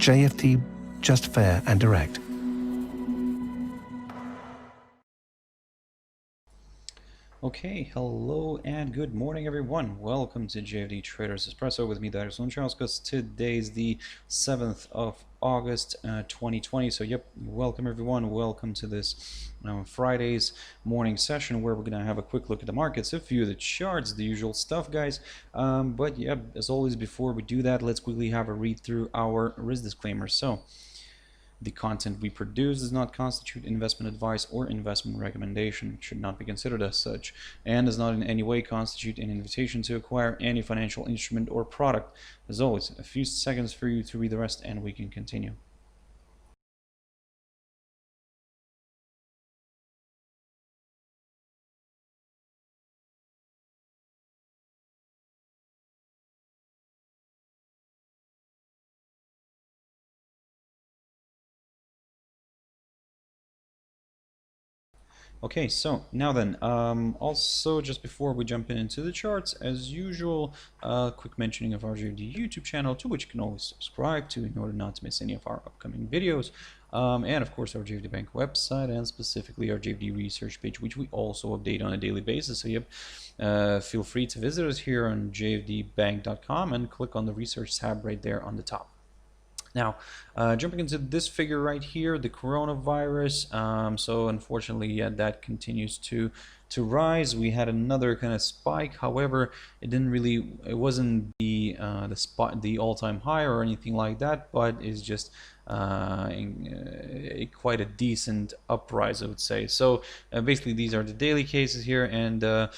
JFD, just fair and direct. Okay, hello and good morning everyone. Welcome to JFD Traders Espresso with me, Darius Anucauskas. Today's the 7th of August 2020. So yep, welcome everyone. Welcome to this Friday's morning session where we're going to have a quick look at the markets, a few of the charts, the usual stuff, guys. But yeah, as always, before we do that, let's quickly have a read through our risk disclaimer. So the content we produce does not constitute investment advice or investment recommendation, should not be considered as such, and does not in any way constitute an invitation to acquire any financial instrument or product. As always, a few seconds for you to read the rest and we can continue. Okay, so now then, also just before we jump into the charts, as usual, quick mentioning of our JFD YouTube channel, to which you can always subscribe to in order not to miss any of our upcoming videos, and of course our JFD Bank website, and specifically our JFD research page, which we also update on a daily basis. So yep, feel free to visit us here on jfdbank.com and click on the research tab right there on the top. Now, jumping into this figure right here, the coronavirus. So unfortunately, yeah, that continues to rise. We had another kind of spike. However, it wasn't the all-time high or anything like that, but it's just quite a decent uprise, I would say. So basically, these are the daily cases here, and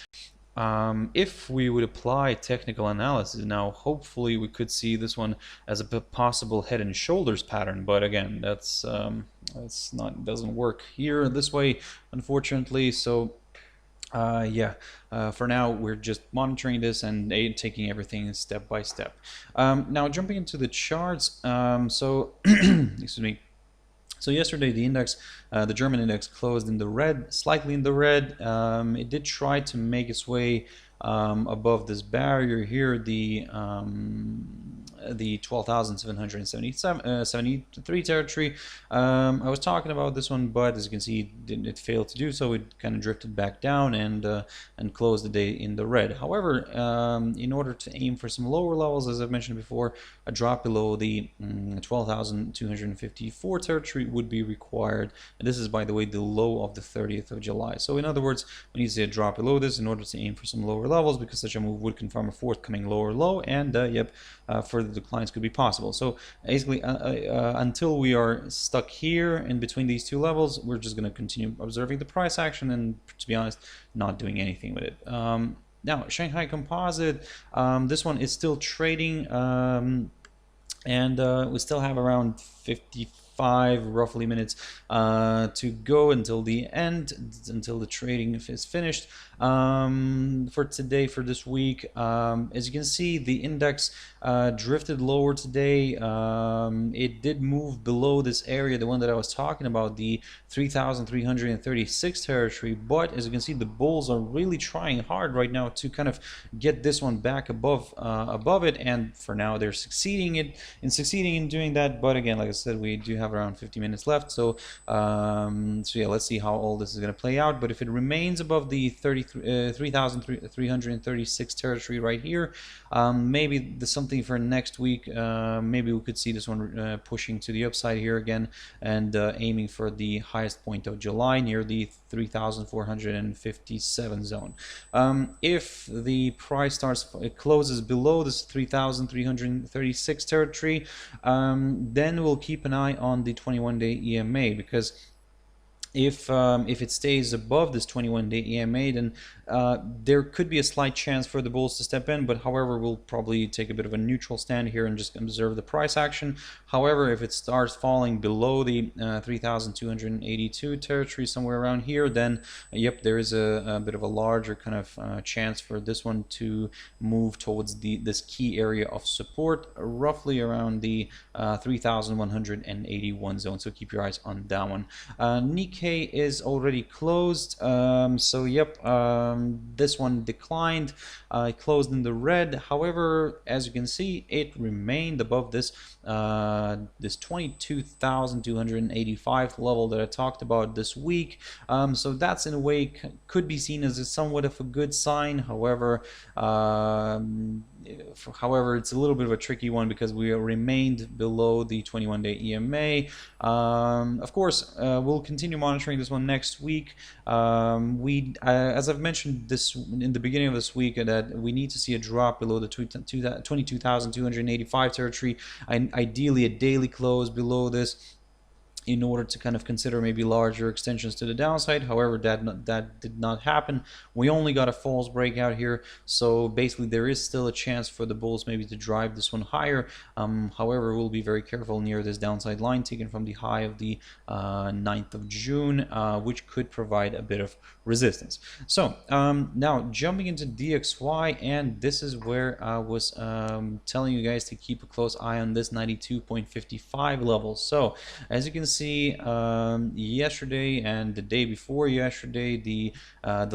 if we would apply technical analysis now, hopefully we could see this one as a possible head and shoulders pattern, but again, doesn't work here this way, unfortunately. So yeah, for now we're just monitoring this and taking everything step by step. Now jumping into the charts, so excuse me. So yesterday the index, the German index, closed in the red, slightly in the red. It did try to make its way above this barrier here, the 12,773 territory. I was talking about this one, but as you can see, it failed to do so. It kind of drifted back down and closed the day in the red. However, in order to aim for some lower levels, as I've mentioned before, a drop below the 12,254 territory would be required. And this is, by the way, the low of the 30th of July. So in other words, we need to see a drop below this in order to aim for some lower levels, because such a move would confirm a forthcoming lower low, and yep, further declines could be possible. So basically, until we are stuck here in between these two levels, we're just going to continue observing the price action and, to be honest, not doing anything with it. Now, Shanghai Composite, this one is still trading, and we still have around 55 roughly minutes to go until the end, until the trading is finished. For today, for this week, as you can see, the index drifted lower today. It did move below this area, the one that I was talking about, the 3,336 territory, but as you can see, the bulls are really trying hard right now to kind of get this one back above it, and for now they're succeeding in doing that. But again, like I said, we do have around 50 minutes left, so yeah, let's see how all this is going to play out. But if it remains above the 3,336 territory right here, maybe there's something for next week. Maybe we could see this one pushing to the upside here again, and aiming for the highest point of July near the 3,457 zone. If the price closes below this 3,336 territory, then we'll keep an eye on the 21-day EMA, because if it stays above this 21-day EMA, then there could be a slight chance for the bulls to step in, but however, we'll probably take a bit of a neutral stand here and just observe the price action. However, if it starts falling below the 3,282 territory, somewhere around here, then yep, there is a bit of a larger kind of chance for this one to move towards this key area of support, roughly around the 3,181 zone. So keep your eyes on that one. Nikkei Nikkei is already closed. So yep, this one declined. It closed in the red. However, as you can see, it remained above this this 22,285 level that I talked about this week. So that's in a way could be seen as somewhat of a good sign. However, it's a little bit of a tricky one because we remained below the 21-day EMA. Of course, we'll continue monitoring this one next week. As I've mentioned this in the beginning of this week, that we need to see a drop below the 22,285 territory, and ideally a daily close below this, in order to kind of consider maybe larger extensions to the downside. However, that did not happen. We only got a false breakout here, so basically there is still a chance for the bulls maybe to drive this one higher. However, we'll be very careful near this downside line taken from the high of the 9th of June, which could provide a bit of resistance. So now jumping into DXY, and this is where I was telling you guys to keep a close eye on this 92.55 level. So as you can see, yesterday and the day before yesterday, the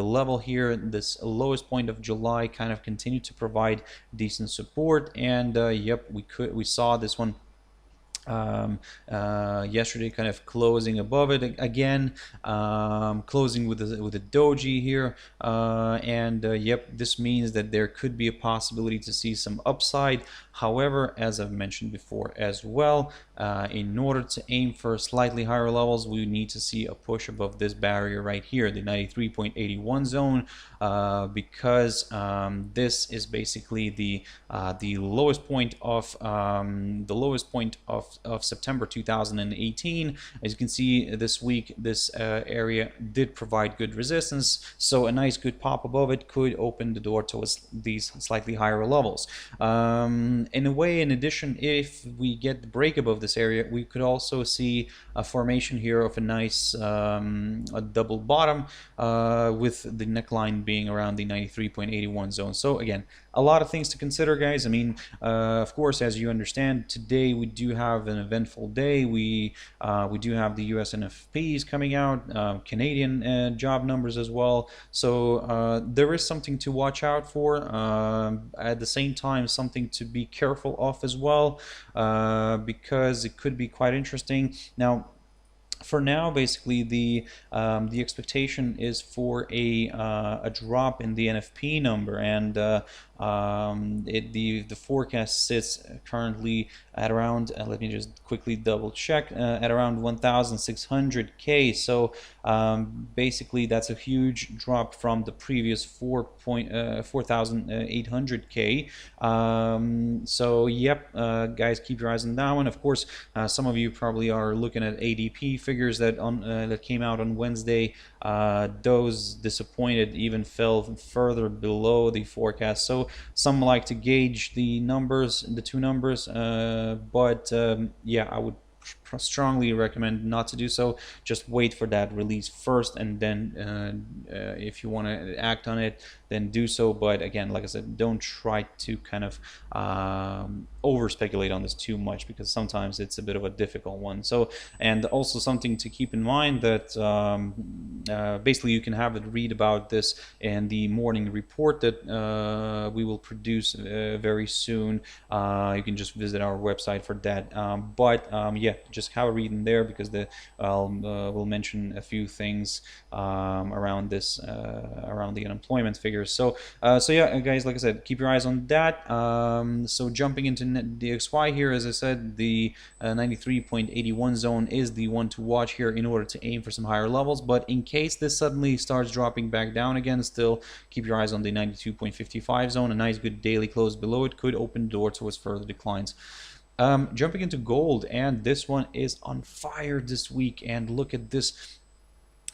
level here, this lowest point of July, kind of continued to provide decent support, and yep, we saw this one yesterday kind of closing above it again, closing with a doji here, and yep, this means that there could be a possibility to see some upside. However, as I've mentioned before as well, in order to aim for slightly higher levels, we need to see a push above this barrier right here, the 93.81 zone, because this is basically the lowest point of September 2018. As you can see, this week this area did provide good resistance, so a nice good pop above it could open the door towards these slightly higher levels. In a way, in addition, if we get the break above this area, we could also see a formation here of a nice a double bottom, with the neckline being around the 93.81 zone. So again, a lot of things to consider, guys. I mean, of course, as you understand, today we do have an eventful day. We do have the US NFPs coming out, Canadian job numbers as well. So there is something to watch out for. At the same time, something to be careful of as well, because it could be quite interesting. Now, for now, basically the expectation is for a drop in the NFP number, and the forecast sits currently at around, let me just quickly double check, at around 1,600K. So basically that's a huge drop from the previous 4,800K. So yep, guys, keep your eyes on that one. Of course, some of you probably are looking at ADP figures that came out on Wednesday. Those disappointed, even fell further below the forecast. So some like to gauge the numbers, the two numbers, but yeah, I would strongly recommend not to do so. Just wait for that release first, and then if you want to act on it, then do so. But again, like I said, don't try to kind of over speculate on this too much, because sometimes it's a bit of a difficult one. So, and also something to keep in mind that basically you can have it read about this in the morning report that we will produce very soon. You can just visit our website for that. Yeah, just have a read in there, because we'll mention a few things around this, around the unemployment figures. So yeah, guys, like I said, keep your eyes on that. So jumping into DXY here, as I said, the 93.81 zone is the one to watch here in order to aim for some higher levels. But in case this suddenly starts dropping back down again, still keep your eyes on the 92.55 zone. A nice good daily close below it could open the door towards further declines. Jumping into gold, and this one is on fire this week, and look at this.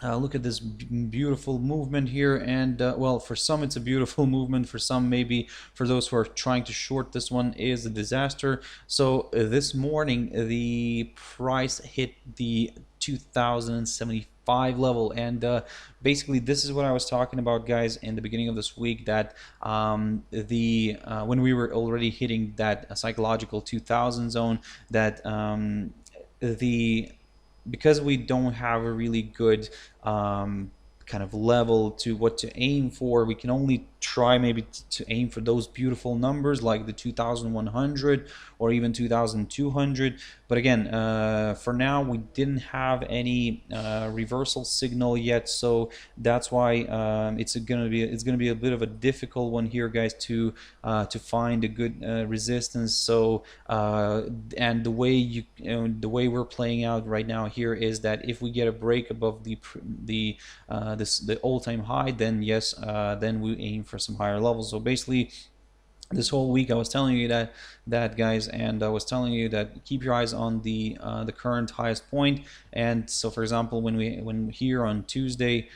Look at this beautiful movement here, and well, for some it's a beautiful movement, for some, maybe for those who are trying to short this one, is a disaster. So this morning the price hit the 2075 level, and basically this is what I was talking about, guys, in the beginning of this week, that when we were already hitting that psychological 2000 zone, that because we don't have a really good kind of level to what to aim for, we can only try maybe to aim for those beautiful numbers like the 2100 or even 2200. But again, for now we didn't have any reversal signal yet, so that's why it's gonna be a bit of a difficult one here, guys, to find a good resistance. So and the way the way we're playing out right now here is that if we get a break above the all-time high, then yes, then we aim for some higher levels. So basically, this whole week I was telling you that guys, and I was telling you that keep your eyes on the current highest point. And so, for example, when here on Tuesday,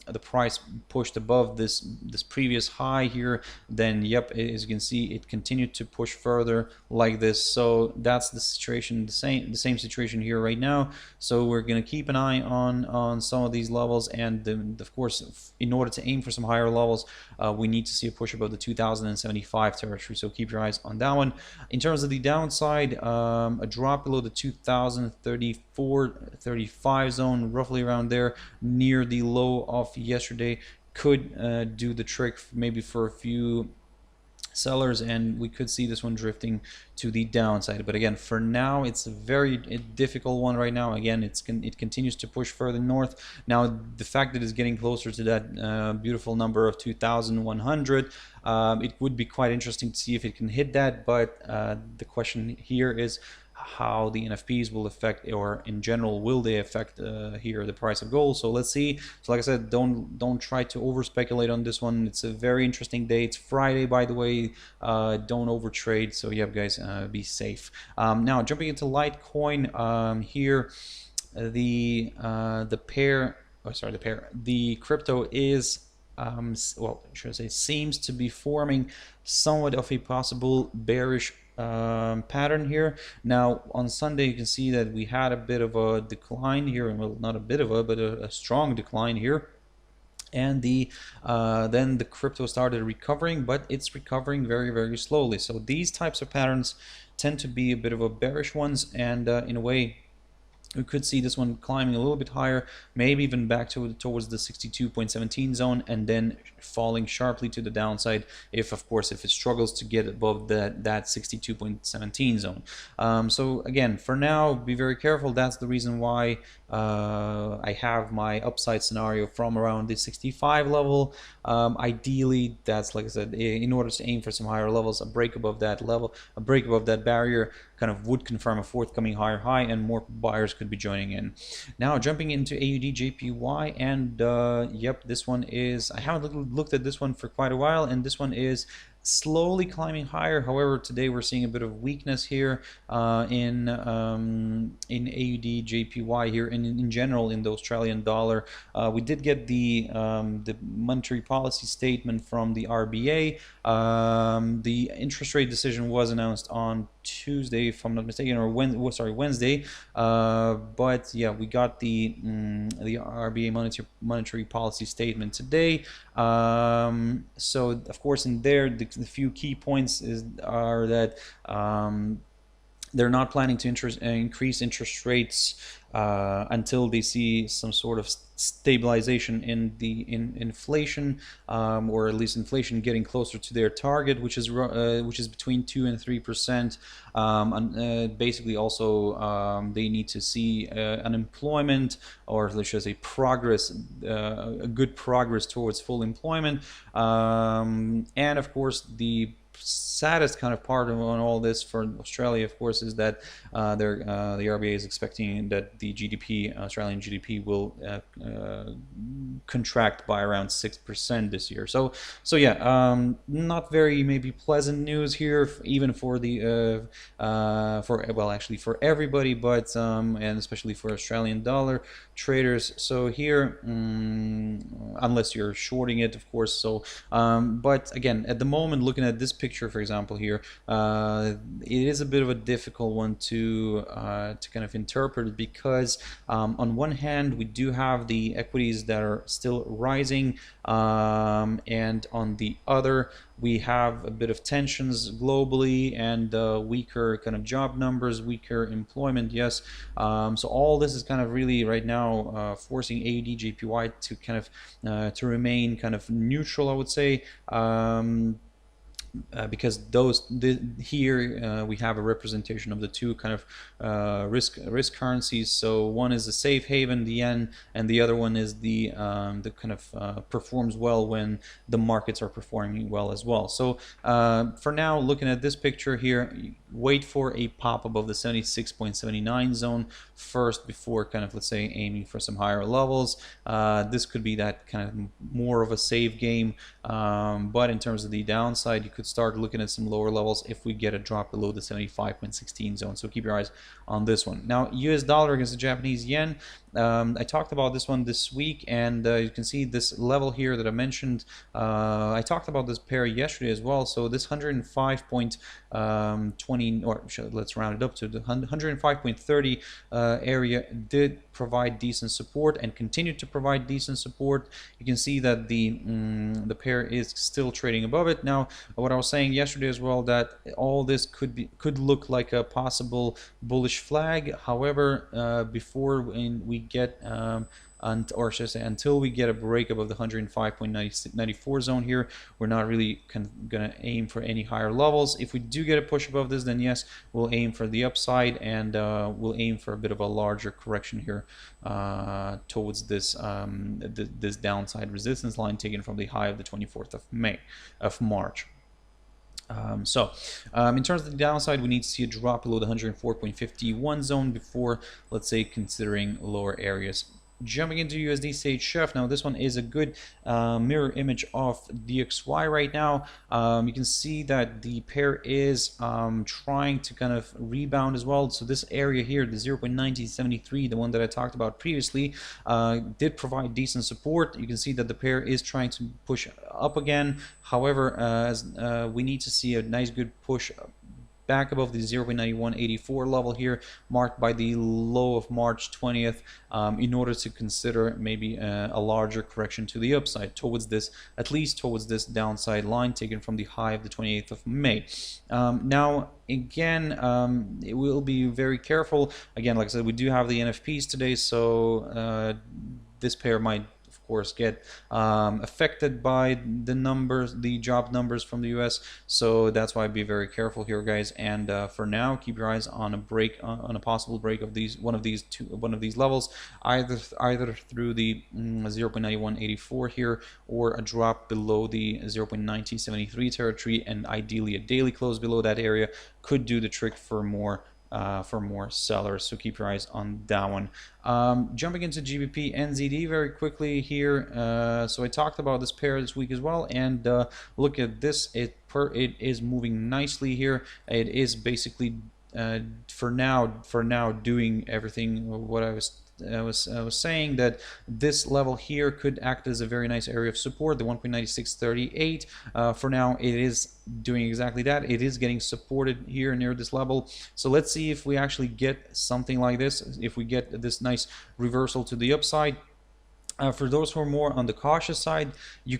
the price pushed above this previous high here, then yep, as you can see, it continued to push further like this. So that's the situation, the same situation here right now. So we're going to keep an eye on some of these levels, and of course, in order to aim for some higher levels, we need to see a push above the 2075 territory. So keep your eyes on that one. In terms of the downside, a drop below the 2034-35 zone, roughly around there, near the low of yesterday, could do the trick maybe for a few sellers, and we could see this one drifting to the downside. But again, for now, it's a very difficult one right now. Again, it continues to push further north. Now, the fact that it's getting closer to that beautiful number of 2100, it would be quite interesting to see if it can hit that. But the question here is how the NFPs will affect, or in general, will they affect here the price of gold. So let's see. So like I said, don't try to over speculate on this one. It's a very interesting day. It's Friday, by the way. Don't over trade. So yeah, guys, be safe. Now jumping into Litecoin, here the crypto is well, should I say, seems to be forming somewhat of a possible bearish pattern here. Now on Sunday, you can see that we had a bit of a decline here, and well, not a bit of a, but a strong decline here. And then the crypto started recovering, but it's recovering very, very slowly. So these types of patterns tend to be a bit of a bearish ones, and in a way, we could see this one climbing a little bit higher, maybe even back towards the 62.17 zone, and then falling sharply to the downside if, of course, if it struggles to get above that 62.17 zone. So again, for now, be very careful. That's the reason why I have my upside scenario from around the 65 level. Ideally, that's, like I said, in order to aim for some higher levels, a break above that level, a break above that barrier kind of would confirm a forthcoming higher high, and more buyers could be joining in. Now jumping into AUDJPY, and yep, this one is, I haven't looked at this one for quite a while, and this one is slowly climbing higher. However, today we're seeing a bit of weakness here in AUDJPY here, and in general in the Australian dollar. We did get the monetary policy statement from the RBA. The interest rate decision was announced on Tuesday, if I'm not mistaken, or Wednesday. But yeah, we got the RBA monetary policy statement today. So of course, in there, the few key points are that they're not planning to increase interest rates until they see some sort of stabilization in inflation, or at least inflation getting closer to their target, which is between 2 and 3%. Basically, also they need to see unemployment, or let's just say progress, a good progress towards full employment, and of course the saddest kind of part on all this for Australia, of course, is that the RBA is expecting that the Australian GDP will contract by around 6% this year. So yeah, not very maybe pleasant news here, even for the actually for everybody, but and especially for Australian dollar traders. So here, unless you're shorting it, of course. So but again, at the moment, looking at this picture, for example, here, it is a bit of a difficult one to kind of interpret, because on one hand we do have the equities that are still rising, and on the other we have a bit of tensions globally and weaker kind of job numbers, weaker employment. Yes, so all this is kind of really right now forcing AUDJPY to kind of to remain kind of neutral, I would say. Because here we have a representation of the two kind of risk currencies. So one is the safe haven, the yen, and the other one is the kind of performs well when the markets are performing well as well. So for now, looking at this picture here, wait for a pop above the 76.79 zone first before kind of, let's say, aiming for some higher levels. This could be that kind of more of a safe game, but in terms of the downside, you could start looking at some lower levels if we get a drop below the 75.16 zone. So keep your eyes on this one. Now, US dollar against the Japanese yen. I talked about this one this week, and you can see this level here that I mentioned. I talked about this pair yesterday as well. So this 105.20, or let's round it up to the 105.30 area did provide decent support and continued to provide decent support. You can see that the pair is still trading above it. Now, what I was saying yesterday as well, that all this could look like a possible bullish flag. However, before we get or should I say, until we get a break above the 105.94 zone here, we're not really gonna aim for any higher levels. If we do get a push above this, then yes, we'll aim for the upside, and we'll aim for a bit of a larger correction here towards this this downside resistance line taken from the high of the 24th of March. In terms of the downside, we need to see a drop below the 104.51 zone before, let's say, considering lower areas. Jumping into USDCHF, now this one is a good mirror image of DXY right now. You can see that the pair is trying to kind of rebound as well. So this area here, the 0.1973, the one that I talked about previously, did provide decent support. You can see that the pair is trying to push up again. However, we need to see a nice good push back above the 0.9184 level here, marked by the low of March 20th, in order to consider maybe a larger correction to the upside towards this, at least towards this downside line taken from the high of the 28th of May. Now, again, it will be very careful. Again, like I said, we do have the NFPs today, so this pair might course get affected by the numbers, the job numbers from the US. So that's why be very careful here, guys. And for now, keep your eyes on a break, on a possible break of one of these levels, either through the 0.9184 here, or a drop below the 0.9073 territory, and ideally a daily close below that area could do the trick for more sellers. So keep your eyes on that one. Jumping into GBPNZD very quickly here. So I talked about this pair this week as well, and look at this. It is moving nicely here. It is basically for now doing everything what I was saying, that this level here could act as a very nice area of support, the 1.9638. For now, it is doing exactly that. It is getting supported here near this level. So let's see if we actually get something like this, if we get this nice reversal to the upside. For those who are more on the cautious side,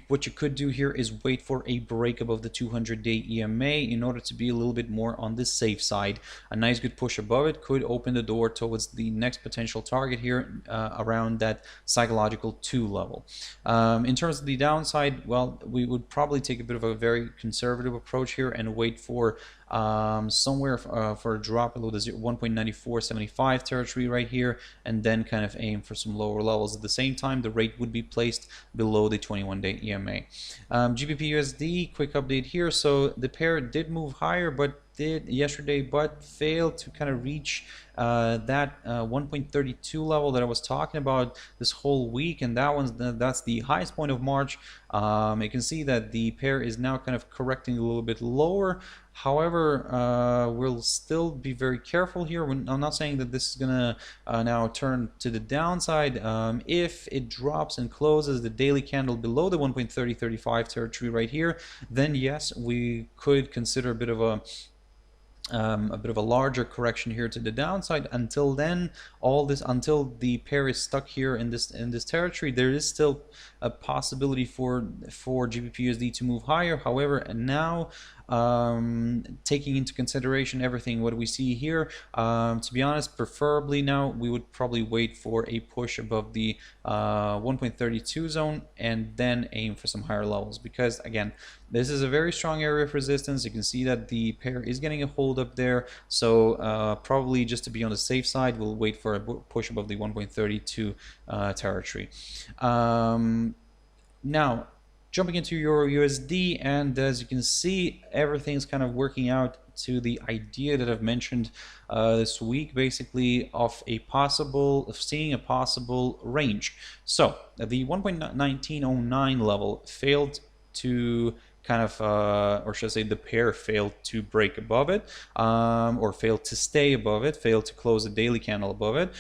what you could do here is wait for a break above the 200-day EMA in order to be a little bit more on the safe side. A nice good push above it could open the door towards the next potential target here, around that psychological 2 level. In terms of the downside, well, we would probably take a bit of a very conservative approach here and wait for somewhere for a drop below the 1.9475 territory right here, and then kind of aim for some lower levels. At the same time, the rate would be placed below the 21-day EMA. GBPUSD, quick update here. So the pair did move higher, but yesterday, but failed to kind of reach that 1.32 level that I was talking about this whole week, and that's the highest point of March. You can see that the pair is now kind of correcting a little bit lower. However, we'll still be very careful here. I'm not saying that this is gonna now turn to the downside. If it drops and closes the daily candle below the 1.3035 territory right here, then yes, we could consider a bit of a bit of a larger correction here to the downside. Until then, until the pair is stuck here in this territory, there is still a possibility for GBPUSD to move higher. However, now taking into consideration everything what we see here, to be honest, preferably now we would probably wait for a push above the 1.32 zone and then aim for some higher levels, because again, this is a very strong area of resistance. You can see that the pair is getting a hold up there, so probably just to be on the safe side, we'll wait for a push above the 1.32 territory. Now, jumping into Euro USD, and as you can see, everything's kind of working out to the idea that I've mentioned this week, basically of seeing a possible range. So the 1.1909 level failed to kind of, or should I say, the pair failed to break above it, or failed to stay above it, failed to close a daily candle above it.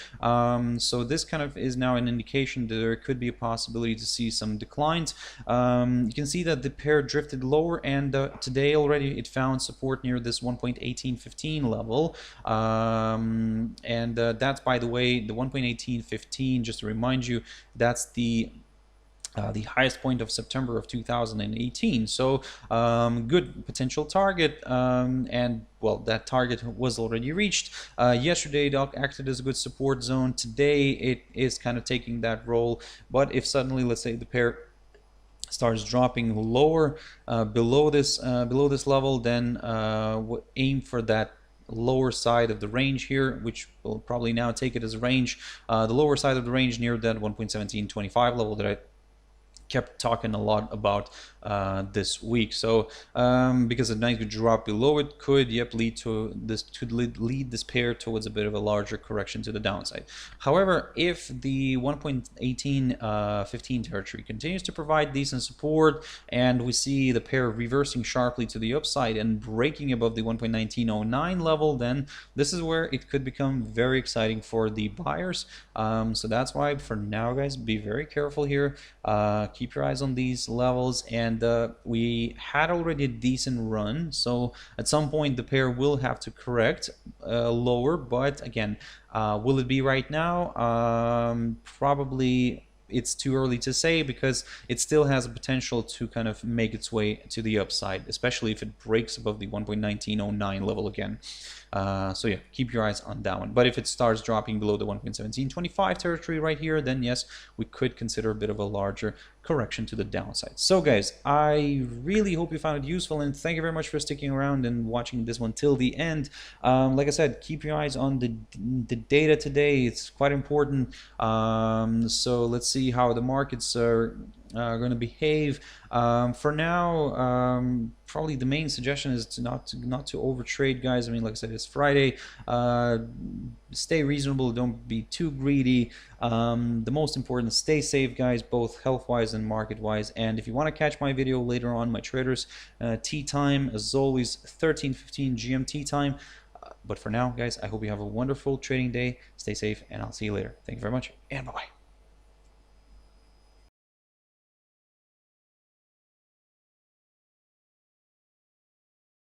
So this kind of is now an indication that there could be a possibility to see some declines. You can see that the pair drifted lower, and today already it found support near this 1.1815 level. And that's, by the way, the 1.1815, just to remind you, that's the highest point of September of 2018. So good potential target, and well, that target was already reached. Yesterday it acted as a good support zone. Today it is kind of taking that role, but if suddenly, let's say, the pair starts dropping lower, below this level, then aim for that lower side of the range here, which will probably now take it as a range, the lower side of the range near that 1.1725 level that I kept talking a lot about this week. So because a nice drop below it could lead this pair towards a bit of a larger correction to the downside. However, if the 1.1815 territory continues to provide decent support, and we see the pair reversing sharply to the upside and breaking above the 1.1909 level, then this is where it could become very exciting for the buyers. So that's why for now, guys, be very careful here. Keep your eyes on these levels, and we had already a decent run, so at some point the pair will have to correct lower, but again, will it be right now? Probably it's too early to say, because it still has a potential to kind of make its way to the upside, especially if it breaks above the 1.1909 level again. So yeah, keep your eyes on that one. But if it starts dropping below the 1.1725 territory right here, then yes, we could consider a bit of a larger correction to the downside. So guys, I really hope you found it useful, and thank you very much for sticking around and watching this one till the end. Like I said, keep your eyes on the data today. It's quite important. So let's see how the markets are going to behave. For now, probably the main suggestion is to not to overtrade, guys. I mean, like I said, it's Friday. Stay reasonable, don't be too greedy. The most important, stay safe, guys, both health-wise and market-wise. And if you want to catch my video later on, my traders tea time, as always, 13:15 GMT time. But for now, guys, I hope you have a wonderful trading day. Stay safe, and I'll see you later. Thank you very much, and bye-bye.